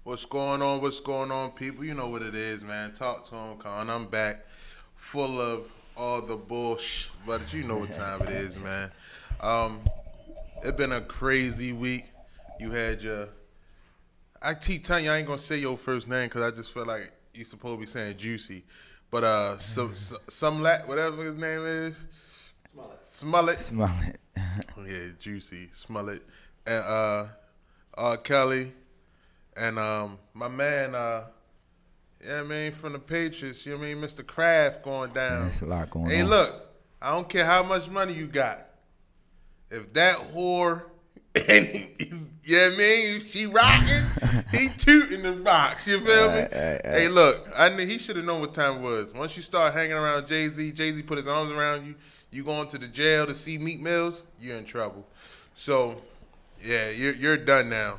What's going on? What's going on, people? You know what it is, man. Talk to him, Con. I'm back full of all the bullshit, but you know what time it is, man. It's been a crazy week. You had your... I keep telling you I ain't going to say your first name because I just feel like you supposed to be saying Juicy. But some whatever his name is. Smollett. Yeah, Juicy. Smollett. And Kelly. And my man, yeah, I mean, from the Patriots, you know what I mean, Mr. Kraft going down. There's a lot going on. Hey, look, I don't care how much money you got. If that whore, and you know what I mean, she rocking, he tooting the box, you feel me? Hey, look, I knew he should have known what time it was. Once you start hanging around Jay-Z, Jay-Z put his arms around you, you going to the jail to see Meek Mills, you're in trouble. So, yeah, you're done now.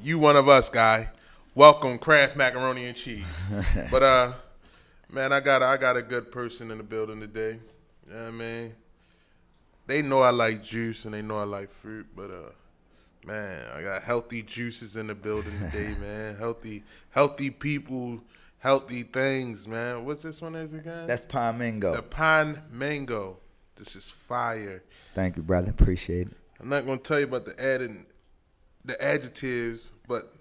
You one of us, guy. Welcome, Kraft Macaroni and Cheese. But man, I got a good person in the building today. You know what I mean? They know I like juice and they know I like fruit, but man, I got healthy juices in the building today, man. Healthy people, healthy things, man. What's this one is again? That's Pine Mango. The Pine Mango. This is fire. Thank you, brother. Appreciate it. I'm not gonna tell you about the adjectives, but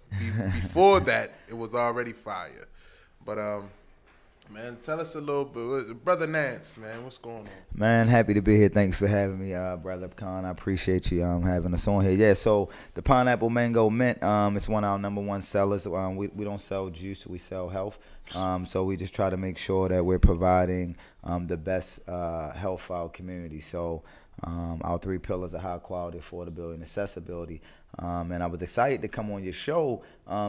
before that, it was already fire. But man, tell us a little bit, Brotha Nance, man, what's going on? Man, happy to be here. Thanks for having me, Brother Con. I appreciate you having us on here. Yeah, so the Pineapple Mango Mint, it's one of our #1 sellers. We don't sell juice, we sell health. So we just try to make sure that we're providing the best health for our community. So our 3 pillars are high quality, affordability, and accessibility. And I was excited to come on your show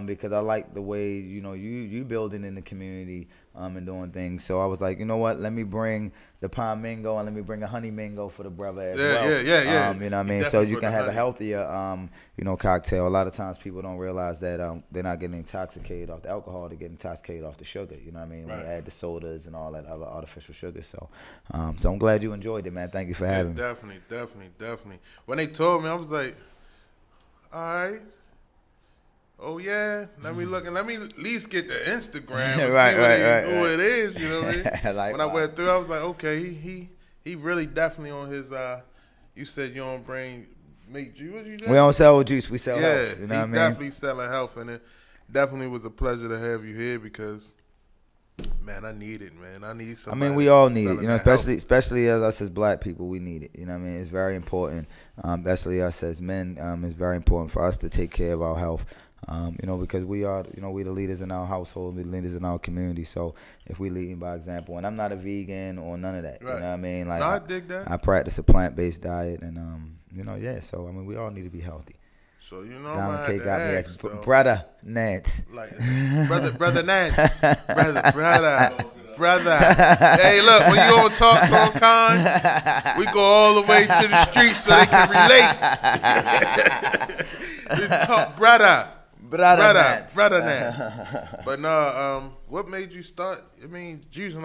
because I like the way you building in the community and doing things. So I was like, you know what? Let me bring the Pine Mango and let me bring a Honey Mango for the brother as well. Yeah. You know what I mean? So you can have a healthier, cocktail. A lot of times people don't realize that they're not getting intoxicated off the alcohol; they're getting intoxicated off the sugar. You know what I mean? Right. When you add the sodas and all that other artificial sugar. So, so I'm glad you enjoyed it, man. Thank you for having me. Definitely. When they told me, I was like, all right. Oh yeah, let me look and let me at least get the Instagram and see who it is. You know what I mean? When I went through, I was like, okay, he really definitely on his. You said you don't make juice. What you do? We don't sell juice. We sell health. You know what I mean? Definitely selling health, and it definitely was a pleasure to have you here because, man, I need it, man. I need somebody. I mean, we all need it. You know, especially as us as black people, we need it. You know what I mean? It's very important. Especially us as men, it's very important for us to take care of our health. Because we are, we the leaders in our household, we the leaders in our community. So if we leading by example, and I'm not a vegan or none of that, right. You know what I mean? Like, I dig that. I practice a plant-based diet, and so I mean, we all need to be healthy. So Donald K got me as Brotha Nance. Like Brotha Nance, brother. Hey, look, when you on Talk to him, Con, we go all the way to the streets so they can relate. Talk, Brotha Nance. But no, what made you start? I mean, juicing,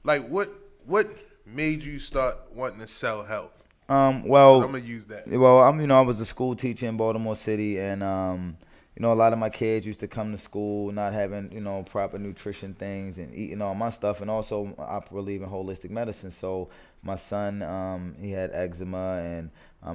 like what made you start wanting to sell health? Well, I'm gonna use that. Well, I was a school teacher in Baltimore City, and a lot of my kids used to come to school not having proper nutrition things and eating all my stuff, and also I believe in holistic medicine. So my son, he had eczema, and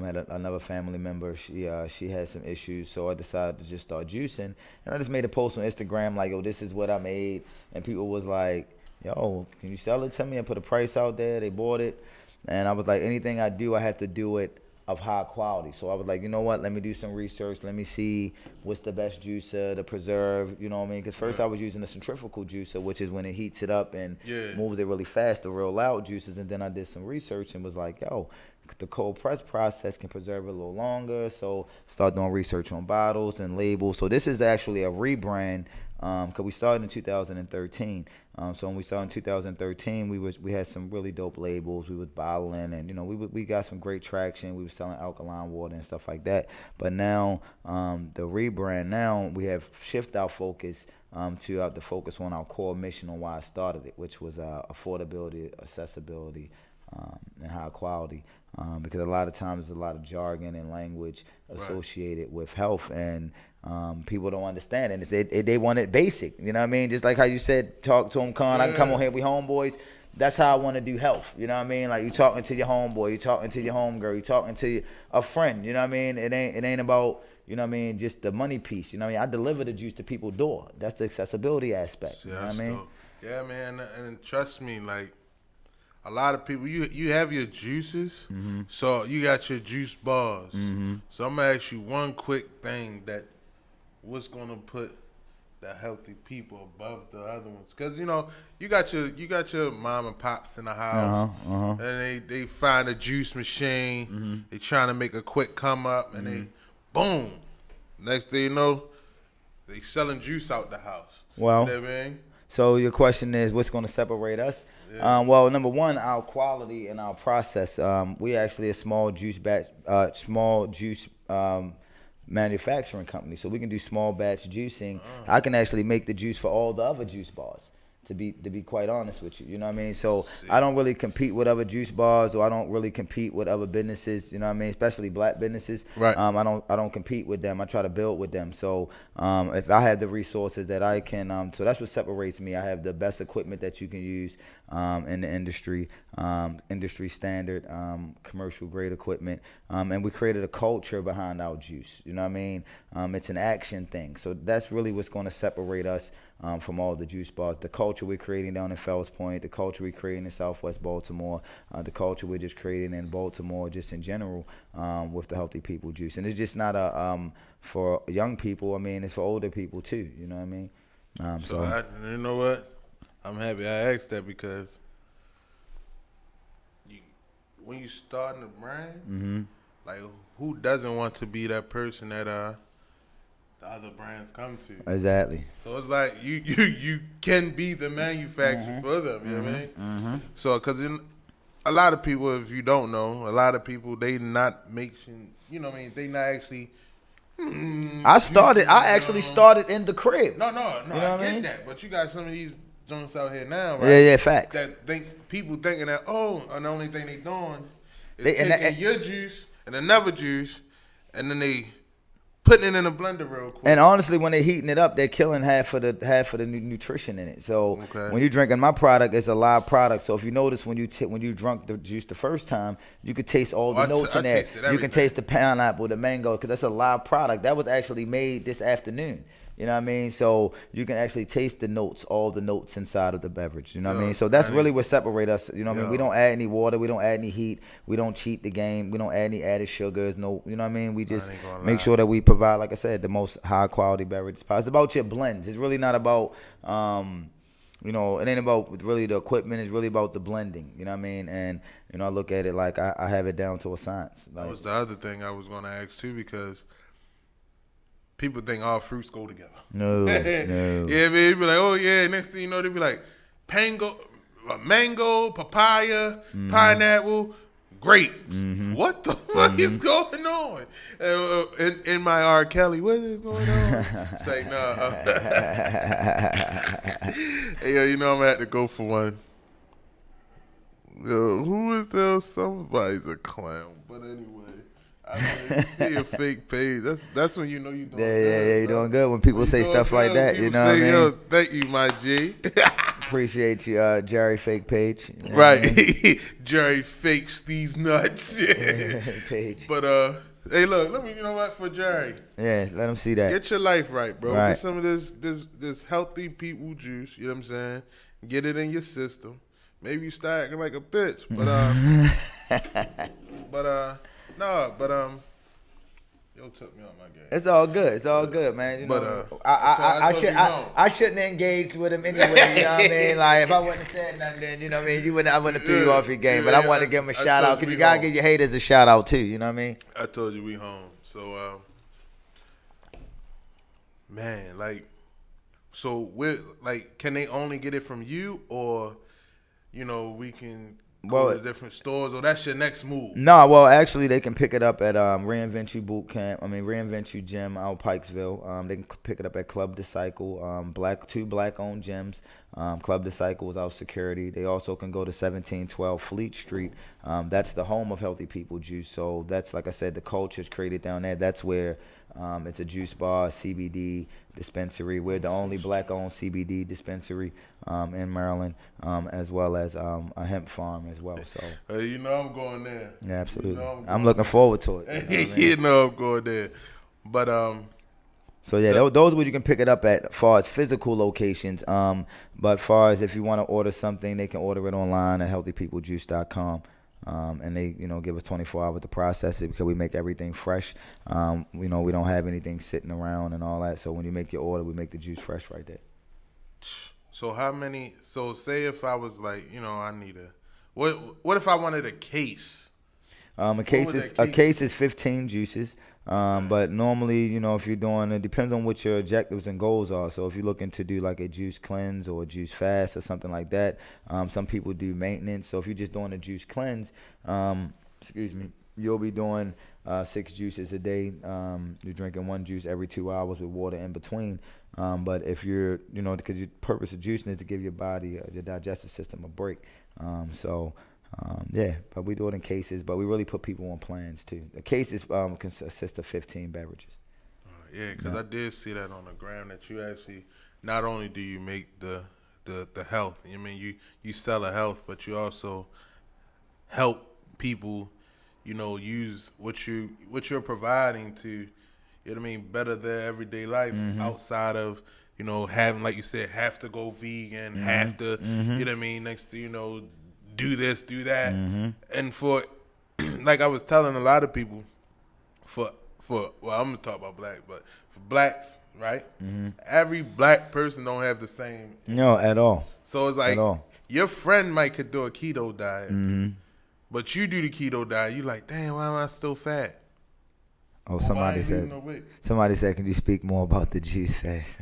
had another family member. She had some issues, so I decided to just start juicing, and I just made a post on Instagram like, "Yo, this is what I made," and people was like, "Yo, can you sell it to me?" I put a price out there. They bought it. And I was like, anything I do, I have to do it of high quality. So I was like, you know what? Let me do some research. Let me see what's the best juicer to preserve. You know what I mean? Because first I was using a centrifugal juicer, which is when it heats it up and moves it really fast, the real loud juices. And then I did some research and was like, yo, the cold press process can preserve it a little longer. So start doing research on bottles and labels. So this is actually a rebrand because we started in 2013. So when we started in 2013, we had some really dope labels. We was bottling, and we got some great traction. We were selling alkaline water and stuff like that. But now the rebrand, now we have shifted our focus to focus on our core mission on why I started it, which was affordability, accessibility, and high quality. Because a lot of times there's a lot of jargon and language associated with health, and people don't understand it. They want it basic, you know what I mean? Just like how you said, talk to them, Con. I can come on here, we homeboys. That's how I want to do health, you know what I mean? Like, you talking to your homeboy, you talking to your homegirl, you talking to a friend, you know what I mean? It ain't about, you know what I mean, just the money piece, you know what I mean? I deliver the juice to people's door. That's the accessibility aspect, you know what I mean? Dope. Yeah, man, and trust me, like, a lot of people, you have your juices, so you got your juice bars. So I'm gonna ask you one quick thing that what's gonna put the healthy people above the other ones, because you got your mom and pops in the house, and they find a juice machine, they trying to make a quick come up, and they boom, next thing you know, they selling juice out the house. Well, you know what I mean? So your question is, what's going to separate us? Yeah. Well, number one, our quality and our process. We actually a small juice manufacturing company, so we can do small batch juicing. I can actually make the juice for all the other juice bars. To be quite honest with you, you know what I mean? So I don't really compete with other juice bars, or I don't really compete with other businesses, you know what I mean? Especially black businesses. Right. I don't compete with them. I try to build with them. So if I have the resources that I can, so that's what separates me. I have the best equipment that you can use in the industry, industry standard, commercial grade equipment, and we created a culture behind our juice. You know what I mean? It's an action thing. So that's really what's going to separate us from all the juice bars. The culture we're creating down in Fells Point, the culture we're creating in Southwest Baltimore, the culture we're just creating in Baltimore, just in general, with the Healthy People Juice. And it's just not for young people. I mean, it's for older people too. You know what I mean? You know what? I'm happy I asked that, because when you starting a brand, like, who doesn't want to be that person that the other brands come to? Exactly. So it's like you can be the manufacturer for them. You know what I mean? So, because a lot of people, if you don't know, a lot of people, they not making, you know what I mean? They not actually. I actually started in the crib. No. You know I get that, but you got some of these joints out here now, right? Yeah, facts. That people thinking that, and the only thing they doing is taking your juice and another juice, and then they putting it in a blender real quick. And honestly, when they're heating it up, they're killing half of the nutrition in it. So when you're drinking my product, it's a live product. So if you notice, when you drunk the juice the first time, you could taste all the notes in there. You can taste the pineapple, the mango, because that's a live product. That was actually made this afternoon. You know what I mean? So you can actually taste the notes, all the notes inside of the beverage. You know what I mean? So that's really what separates us. You know what I mean? We don't add any water. We don't add any heat. We don't cheat the game. We don't add any added sugars. No, you know what I mean? We just make sure that we provide, like I said, the most high quality beverages possible. It's about your blends. It's really not about, it ain't about really the equipment. It's really about the blending. You know what I mean? And, I look at it like I have it down to a science. Like, that was the other thing I was going to ask too, because people think all fruits go together. No. Yeah, man. They be like, oh yeah. Next thing you know, they be like, mango, papaya, pineapple, grape. What the fuck is going on? In my R. Kelly, what is going on? It's like, nah. Hey, I'm gonna have to go for one. Yo, who is there? Somebody's a clown. But anyway. I mean, see a fake page. That's when you know you're doing good. Yeah, you're doing good when people say stuff like that. You know what I mean? Yo, thank you, my G. Appreciate you, Jerry Fake Page. You know right. I mean? Jerry fakes these nuts. Page. But hey, look, let me, you know what, for Jerry. Yeah, let him see that. Get your life right, bro. Right. Get some of this healthy people juice, you know what I'm saying? Get it in your system. Maybe you start acting like a bitch, yo took me on my game. It's all good. It's all good, man. I shouldn't have engaged with him anyway. You know what I mean? Like, if I wouldn't have said nothing, then I wouldn't have threw you off your game. But I want to give him a shout out, because you gotta give your haters a shout out too. You know what I mean? I told you we home. So man, like, So we're like, can they only get it from you, or we can go to different stores, or that's your next move? No, well, actually, they can pick it up at Reinvent You Boot Camp. Reinvent You Gym out Pikesville. They can pick it up at Club Disciple. Two black-owned gyms. Club Disciple is our security. They also can go to 1712 Fleet Street. That's the home of Healthy People Juice. So that's, like I said, the culture is created down there. That's where it's a juice bar, CBD dispensary. We're the only black-owned CBD dispensary in Maryland, as well as a hemp farm as well. So I'm going there. Yeah, absolutely. I'm looking forward to it. I'm going there. But so yeah, those where you can pick it up at, as far as physical locations. But as far as if you want to order something, they can order it online at healthypeoplejuice.com. And they, give us 24 hours to process it, because we make everything fresh. We don't have anything sitting around and all that. So when you make your order, we make the juice fresh right there. So so say if I was like, I need what if I wanted a case? A case is 15 juices. But normally, if you're doing, it depends on what your objectives and goals are. So if you're looking to do like a juice cleanse or a juice fast or something like that, some people do maintenance. So if you're just doing a juice cleanse, you'll be doing 6 juices a day. You're drinking 1 juice every 2 hours with water in between. But if you're, because the purpose of juicing is to give your body, your digestive system a break. But we do it in cases, but we really put people on plans too. The cases consist of 15 beverages. Because I did see that on the gram that you actually, not only do you make the health, you sell a health, but you also help people, use what you're providing to, better their everyday life outside of, having, like you said, have to go vegan, have to, next to, do this, do that. And for, like I was telling a lot of people, well, I'm going to talk about black, but for blacks, right? Every black person don't have the same. No, at all. So it's like, your friend could do a keto diet, but you do the keto diet. You like, damn, why am I still fat? Oh, somebody said, can you speak more about the juice fast?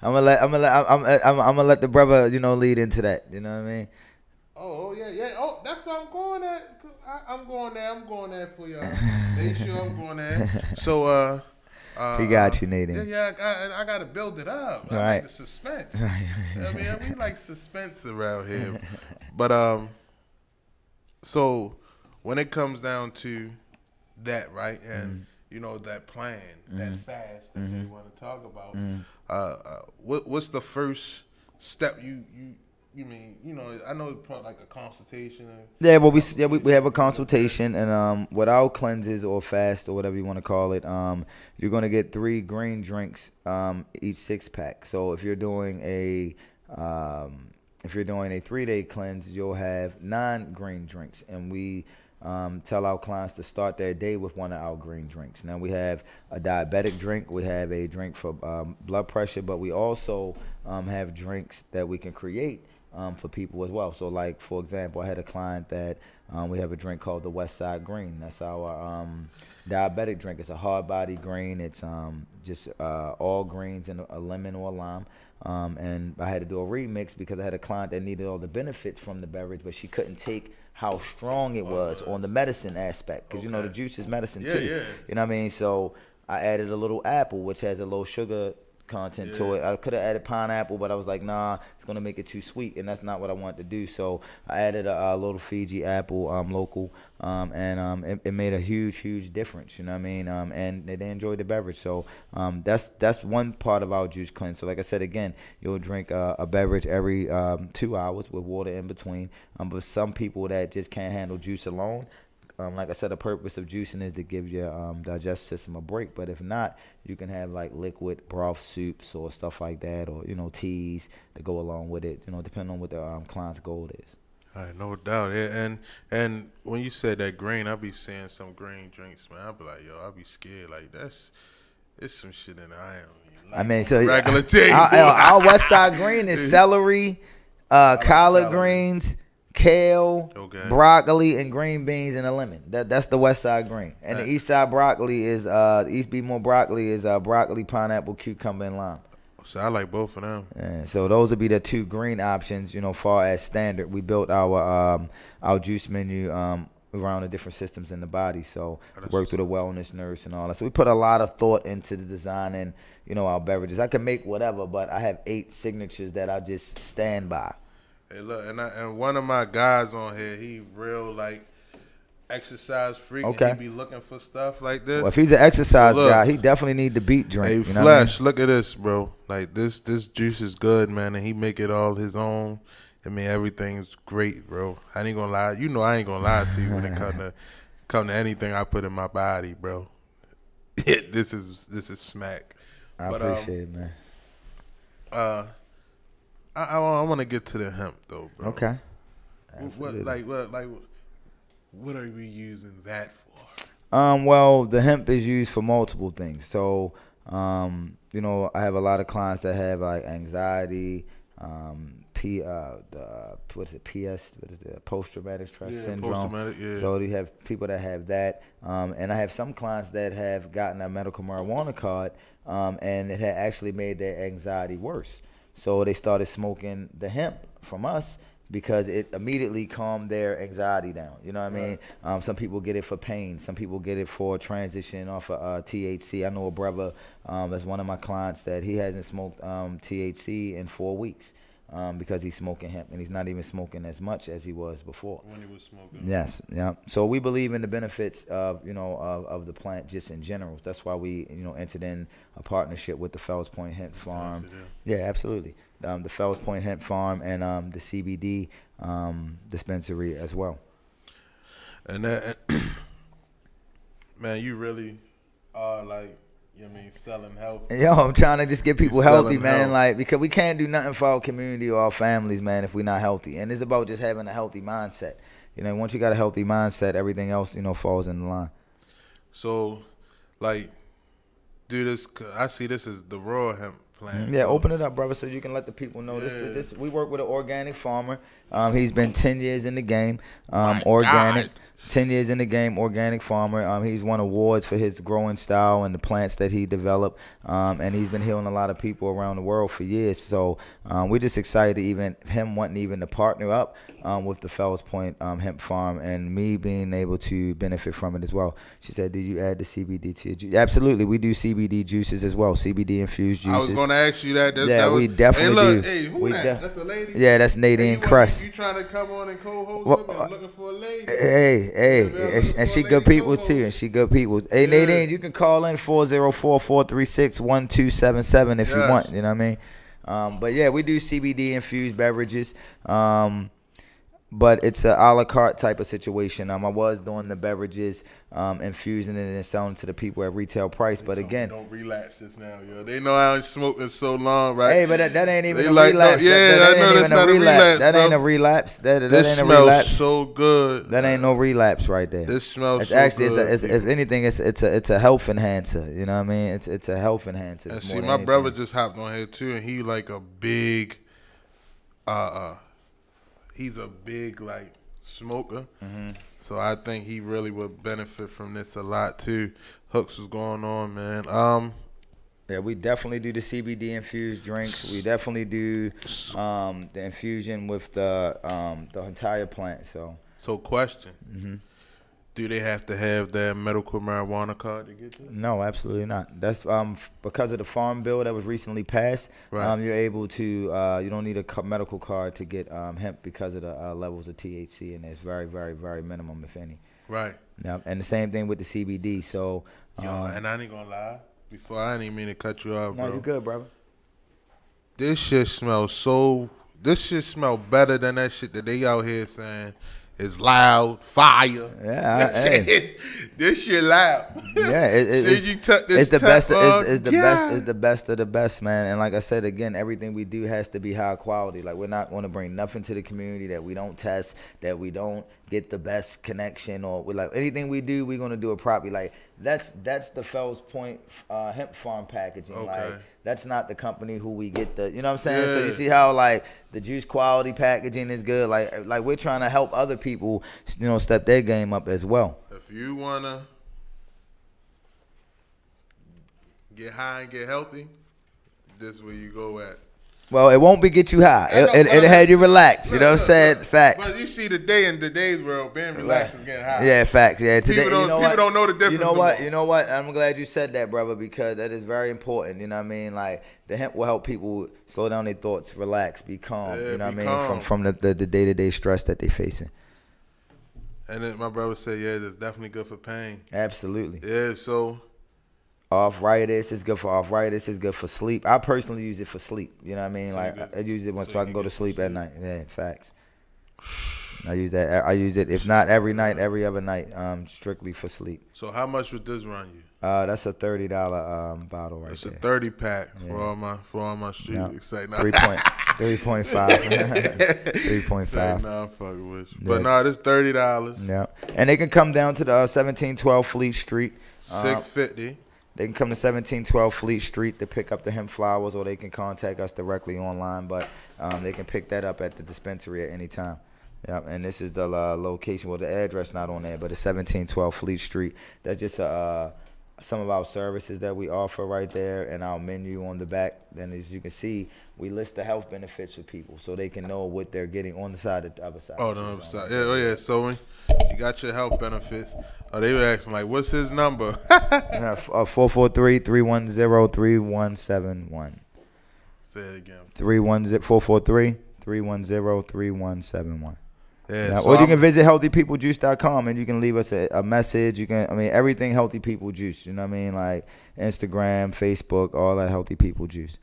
I'm gonna let the brother, lead into that. You know what I mean? Oh yeah. Oh, that's what I'm going at. I'm going there for y'all. Make sure I'm going there. So he got you, Nathan. Yeah, I gotta build it up. All right. Like the suspense. We like suspense around here. But so when it comes down to that, right, and that plan, that fast that we want to talk about, what's the first step you mean, I know it's probably like a consultation. Yeah, well, we have a consultation, and what our cleanses or fast or whatever you want to call it, you're gonna get 3 green drinks each 6-pack. So if you're doing a 3-day cleanse, you'll have 9 green drinks, and we tell our clients to start their day with one of our green drinks. Now we have a diabetic drink, we have a drink for blood pressure, but we also have drinks that we can create for people as well. So like, for example, I had a client that we have a drink called the West Side Green. That's our diabetic drink. It's a hard body green. It's just all greens and a lemon or a lime. And I had to do a remix because I had a client that needed all the benefits from the beverage, but she couldn't take how strong it was on the medicine aspect, because the juice is medicine too. You know what I mean? So I added a little apple, which has a low sugar content to it. I could have added pineapple, but I was like, nah, it's gonna make it too sweet, and that's not what I wanted to do. So I added a little Fiji apple, local, and it made a huge difference. You know what I mean? And they enjoyed the beverage. So that's one part of our juice cleanse. So like I said again, you'll drink a beverage every 2 hours with water in between. But some people that just can't handle juice alone, like I said, the purpose of juicing is to give your digestive system a break. But if not, you can have like liquid broth soups or stuff like that, or teas to go along with it. Depending on what the client's goal is. All right, no doubt. Yeah, and when you said that green, I be seeing some green drinks, man. I be like, yo, I be scared. Like it's some shit in there I don't even like. So regular tea. Our West Side Green is celery, collard greens, kale, broccoli, and green beans, and a lemon. That's the West Side Green. And the East Side broccoli is East Beadmore broccoli is broccoli, pineapple, cucumber, and lime. So I like both of them. And so those would be the 2 green options, you know, far as standard. We built our juice menu around the different systems in the body. So we worked with a wellness nurse and all that. So we put a lot of thought into the design and, you know, our beverages. I can make whatever, but I have 8 signatures that I just stand by. Hey, look, and one of my guys on here, he real like exercise freak. Okay. And he be looking for stuff like this. Well, if he's an exercise guy, he definitely need the beet drink. Hey, you know Flesh, what I mean? look at this, bro. Like this juice is good, man, and he make it all his own. I mean, everything's great, bro. I ain't gonna lie. You know, I ain't gonna lie to you when it come to anything I put in my body, bro. This is smack. I appreciate it, man. I want to get to the hemp though, bro. Okay. What are we using that for? Well, the hemp is used for multiple things. So, you know, I have a lot of clients that have like anxiety, post-traumatic stress syndrome. So you have people that have that, and I have some clients that have gotten a medical marijuana card, and it had actually made their anxiety worse. So they started smoking the hemp from us because it immediately calmed their anxiety down. You know what I mean? Some people get it for pain. Some people get it for transition off of THC. I know a brother that's one of my clients that he hasn't smoked THC in 4 weeks because he's smoking hemp, and he's not even smoking as much as he was before. When he was smoking. Yes, yeah. So we believe in the benefits of, you know, of the plant just in general. That's why we, you know, entered in a partnership with the Fells Point Hemp Farm. Yeah, absolutely. The Fells Point Hemp Farm and the CBD dispensary as well. And that, man, you really are like, you know what I mean, selling health. Yo, I'm trying to just get people healthy, man. Health. Like, because we can't do nothing for our community or our families, man, if we're not healthy. And it's about just having a healthy mindset. You know, once you got a healthy mindset, everything else, you know, falls in line. So, like, do this. I see this as the raw hemp plant. Yeah, so. Open it up, brother, so you can let the people know. This we work with an organic farmer. He's been 10 years in the game. Organic. God. 10 years in the game, organic farmer. He's won awards for his growing style and the plants that he developed. And he's been healing a lot of people around the world for years. So we're just excited to even him wanting to partner up with the Fells Point Hemp Farm and me being able to benefit from it as well. She said, did you add the CBD to your juice? Absolutely. We do CBD juices as well, CBD infused juices. I was going to ask you that. We definitely do. Hey, who that? That's a lady? Yeah, that's Nadine Crust. You trying to come on and co-host with me? I'm looking for a lady. Hey, and she good people too, and she good people. Hey, Nadine, you can call in 404-436-1277 if you want. You know what I mean? But yeah, we do CBD infused beverages. But it's a la carte type of situation. I was doing the beverages, infusing it and selling to the people at retail price. But again, don't relapse just now, yo. They know I ain't smoked in so long, right? Hey, but that ain't even a like, relapse. No, yeah, that I know ain't that's even not a relapse. That ain't a relapse. That this ain't a smells relapse. so good. That ain't no relapse right there. This smells it's so actually, good. if anything, it's a health enhancer. You know what I mean? It's a health enhancer. And see, my brother just hopped on here too, and he like a big, he's a big like smoker. Mm-hmm. So I think he really would benefit from this a lot too. Hooks, what's going on, man? Yeah, we definitely do the CBD infused drinks. We definitely do the infusion with the entire plant. So question. Mm-hmm. Do they have to have that medical marijuana card to get this? No, absolutely not. That's because of the farm bill that was recently passed. Right. You're able to. You don't need a medical card to get hemp because of the levels of THC, and it's very, very, very minimum, if any. Right. Yeah, and the same thing with the CBD. So. And I ain't gonna lie. Before I didn't even mean to cut you off, bro. No, you're good, brother. This shit smells so. This shit smell better than that shit that they out here saying. It's loud, fire. Yeah, this shit loud. Yeah, it's the best. It's the best. It's the best of the best, man. And like I said again, everything we do has to be high quality. Like we're not going to bring nothing to the community that we don't test, that we don't get the best connection, or we like anything we do, we're going to do it properly. Like that's the Fells Point Hemp Farm packaging. Okay. Like that's not the company who we get the. You know what I'm saying? Yeah. So you see how like the juice quality packaging is good. Like we're trying to help other people, you know, step their game up as well. If you wanna get high and get healthy, this where you go at. Well, it won't be get you high. It'll have you relax. You know what I'm saying? Facts. But you see in today's world, being relaxed and getting high. Yeah, facts. Yeah, today people don't know the difference. You know what? I'm glad you said that, brother, because that is very important. You know what I mean? Like the hemp will help people slow down their thoughts, relax, be calm. Yeah, you know what I mean? From the day-to-day stress that they facing. And then my brother said, yeah, it's definitely good for pain. Absolutely. Yeah, so arthritis is good for arthritis. It's good for sleep. I personally use it for sleep. You know what I mean? Like I use it so I can go to sleep at night. Yeah, facts. I use that. I use it if not every night, every other night. Strictly for sleep. So how much would this run you? That's a $30 bottle right there. It's a 30-pack for all my street. Yep. Exciting. 3.5. 3.5. Nah, I'm fucking with you. But no, this $30. Yeah, and they can come down to the 1712 Fleet Street. $6.50. They can come to 1712 Fleet Street to pick up the hemp flowers, or they can contact us directly online. But they can pick that up at the dispensary at any time. Yeah, and this is the location. Well, the address not on there, but it's 1712 Fleet Street. That's just some of our services that we offer right there, and our menu on the back. Then, as you can see, we list the health benefits for people, so they can know what they're getting on the side of the other side. Oh, the other side. Yeah, oh yeah. So when you got your health benefits, they were asking like, "What's his number?" 443-310-3171. Say it again. 443-310-3171. Yeah, or you can visit healthypeoplejuice.com and you can leave us a message. You can, everything Healthy People Juice. You know what I mean? Like Instagram, Facebook, all that Healthy People Juice.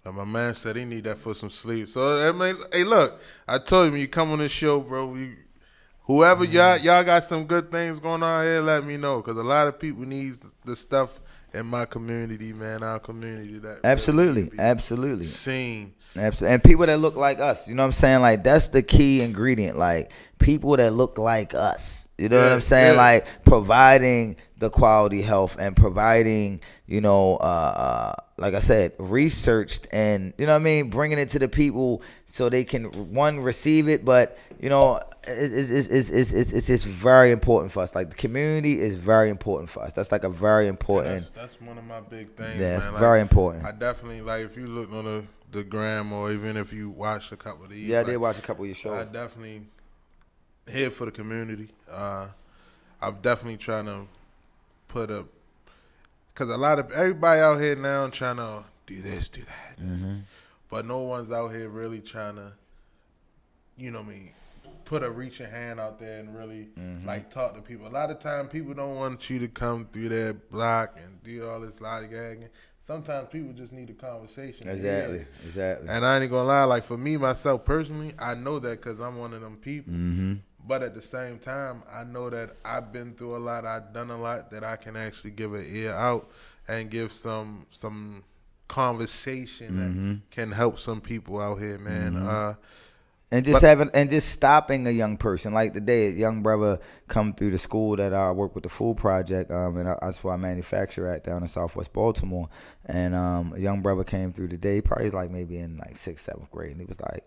And my man said he need that for some sleep. So hey, look, I told him when you come on this show, bro. Whoever y'all got some good things going on here, let me know, because a lot of people need the stuff in my community, man. Our community that absolutely seen. Absolutely. And people that look like us, you know what I'm saying? Like, that's the key ingredient. Like, people that look like us. You know what I'm saying? Yeah. Like, providing the quality health and providing, like I said, researched and, you know what I mean, bringing it to the people so they can, one, receive it, but, it's just very important for us. Like, the community is very important for us. That's like a very important. That's one of my big things, yeah, man. Like, very important. I definitely, like, if you look on the gram, or even if you watch a couple of these. Yeah, I did watch a couple of your shows. I definitely here for the community. I'm definitely trying to put up, because everybody out here now trying to do this, do that. Mm-hmm. But no one's out here really trying to, put a reaching hand out there and really like talk to people. A lot of times people don't want you to come through their block and do all this lollygagging. Sometimes people just need a conversation. Exactly. And I ain't gonna lie, like for me, myself personally, I know that because I'm one of them people. Mm-hmm. But at the same time, I know that I've been through a lot, I've done a lot, that I can actually give an ear out and give some conversation that can help some people out here, man. And just stopping a young person. Like today, a young brother come through the school that I work with, the Food Project, and that's where I manufacture at down in Southwest Baltimore. And a young brother came through today, probably like maybe in like 6th, 7th grade, and he was like,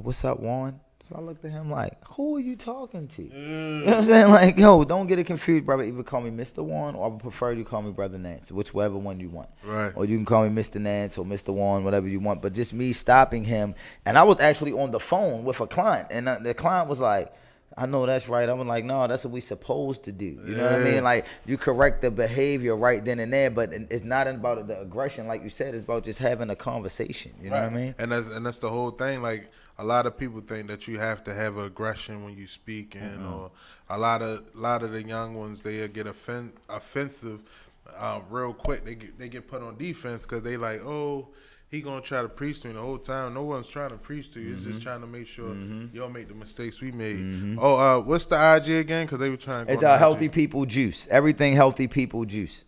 "What's up, Warren?" So I looked at him like, "Who are you talking to?" You know what I'm saying? Like, yo, don't get it confused, brother. Either call me Mr. Warren, or I would prefer you call me Brotha Nance, whichever one you want. Right. Or you can call me Mr. Nance or Mr. Warren, whatever you want. But just me stopping him, and I was actually on the phone with a client, and the client was like, "I know that's right." I was like, "No, that's what we supposed to do." You know what I mean? Like, you correct the behavior right then and there, but it's not about the aggression, like you said. It's about just having a conversation. You know what I mean? And that's the whole thing. Like, a lot of people think that you have to have aggression when you speak, and or a lot of the young ones, they get offensive real quick. They get put on defense because they like, oh, he gonna try to preach to me the whole time. No one's trying to preach to you. It's just trying to make sure you don't make the mistakes we made. Oh, what's the IG again? Because they were trying to. It's Healthy People Juice. Everything Healthy People Juice.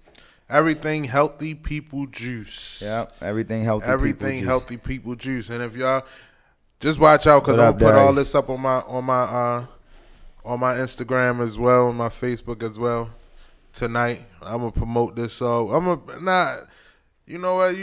Everything Healthy People Juice. Yeah, everything Healthy. Everything Healthy People Juice. And if y'all just watch out, because I'm gonna put all this up on my Instagram as well, on my Facebook as well tonight. I'm gonna promote this. So you know what?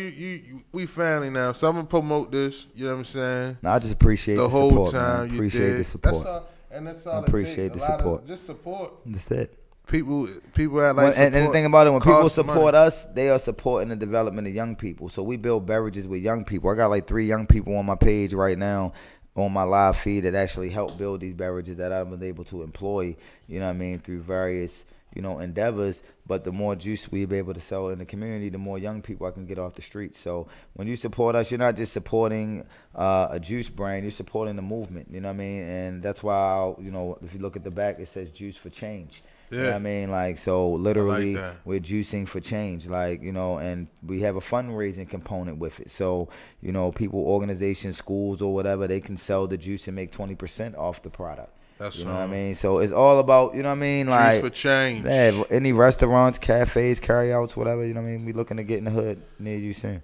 We family now, so I'm gonna promote this. You know what I'm saying? No, I just appreciate the whole support, time. Man. Appreciate the support. That's all. I appreciate the support. Just support. That's it. People act like and the thing about it, when people support money. us, they are supporting the development of young people. So we build beverages with young people. I got like 3 young people on my page right now, on my live feed, that actually help build these beverages that I've been able to employ, you know what I mean, through various, you know, endeavors. But the more juice we be able to sell in the community, the more young people I can get off the streets. So when you support us, you're not just supporting a juice brand, you're supporting the movement, you know what I mean? And that's why, you know, if you look at the back, it says Juice for Change. Yeah. You know what I mean? Like, so literally we're juicing for change, like, you know, and we have a fundraising component with it. So, you know, people, organizations, schools or whatever, they can sell the juice and make 20% off the product. That's you know what I mean? So it's all about, you know what I mean? Like, juice for change. Yeah, any restaurants, cafes, carryouts, whatever, you know what I mean? We looking to get in the hood near you soon.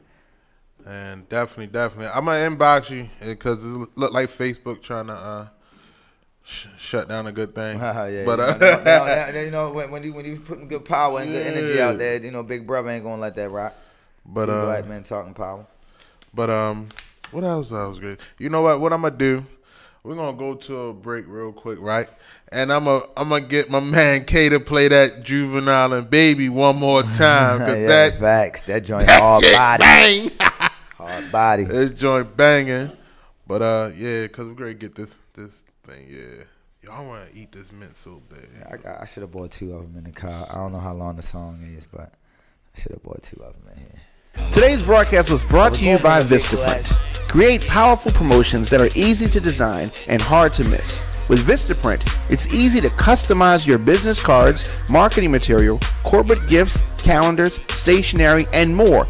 And definitely. I'm going to inbox you because it look like Facebook trying to shut down a good thing. Yeah, but you know, when you putting good power and good energy out there, you know, Big Brother ain't gonna let that rock. But two black men talking power. But what else was great? You know what I'm gonna do? We're gonna go to a break real quick, right? And I'm gonna get my man K to play that Juvenile and Baby one more time. Cause yeah, facts. That joint hard body. Bang. Hard body. This joint banging. But yeah, cause we're gonna get this thing, yeah. Y'all want to eat this mint so bad. Yeah, I should have bought 2 of them in the car. I don't know how long the song is, but I should have bought 2 of them in here. Today's broadcast was brought to you by Vistaprint. Create powerful promotions that are easy to design and hard to miss. With Vistaprint, it's easy to customize your business cards, marketing material, corporate gifts, calendars, stationery, and more